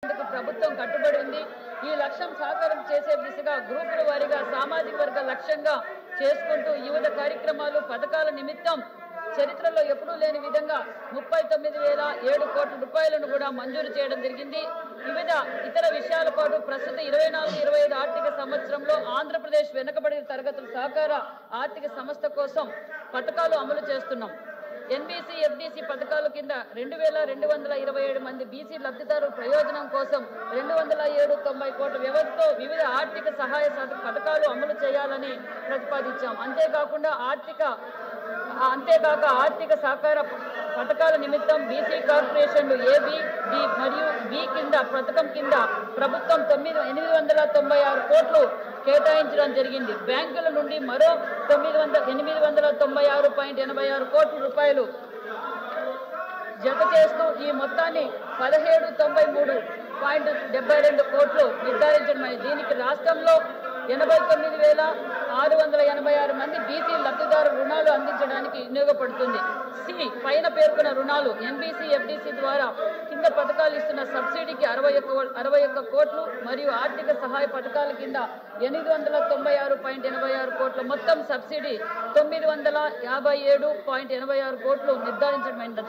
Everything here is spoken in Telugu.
ప్రభుత్వం కట్టుబడి ఉంది. ఈ లక్ష్యం సాకారం చేసే దిశగా గ్రూపుల వారీగా సామాజిక వర్గ లక్ష్యంగా చేసుకుంటూ వివిధ కార్యక్రమాలు పథకాల నిమిత్తం చరిత్రలో ఎప్పుడూ లేని విధంగా 39,007 కోట్ల రూపాయలను కూడా మంజూరు చేయడం జరిగింది. వివిధ ఇతర విషయాల పాటు ప్రస్తుత 24-25 ఆర్థిక సంవత్సరంలో ఆంధ్రప్రదేశ్ వెనుకబడిన తరగతుల సహకార ఆర్థిక సంస్థ కోసం పథకాలు అమలు చేస్తున్నాం. ఎన్బీసీ ఎఫ్డీసీ పథకాల కింద 2,227 మంది బీసీ లబ్ధిదారుల ప్రయోజనం కోసం 207.90 కోట్ల వ్యవస్థతో వివిధ ఆర్థిక సహాయ పథకాలు అమలు చేయాలని ప్రతిపాదించాం. అంతేకాక ఆర్థిక సహకార పథకాల నిమిత్తం బీసీ కార్పొరేషన్లు ఏబి, డి మరియు బి కింద పథకం కింద ప్రభుత్వం 896 కోట్లు కేటాయించడం జరిగింది. బ్యాంకుల నుండి మరో 896.86 కోట్ల రూపాయలు జత చేస్తూ ఈ మొత్తాన్ని 1793.72 కోట్లు నిర్ధారించడమైంది. దీనికి రాష్ట్రంలో 89,686 మంది బీసీ లబ్ధిదారు రుణాలు అందించడానికి వినియోగపడుతుంది. సి పైన పేర్కొన్న రుణాలు ఎన్బీసీ ఎఫ్డీసీ ద్వారా కింద పథకాలు ఇస్తున్న సబ్సిడీకి 61 కోట్లు మరియు ఆర్థిక సహాయ పథకాల కింద 896.86 కోట్ల మొత్తం సబ్సిడీ 957.86 కోట్లు నిర్ధారించడమైనది.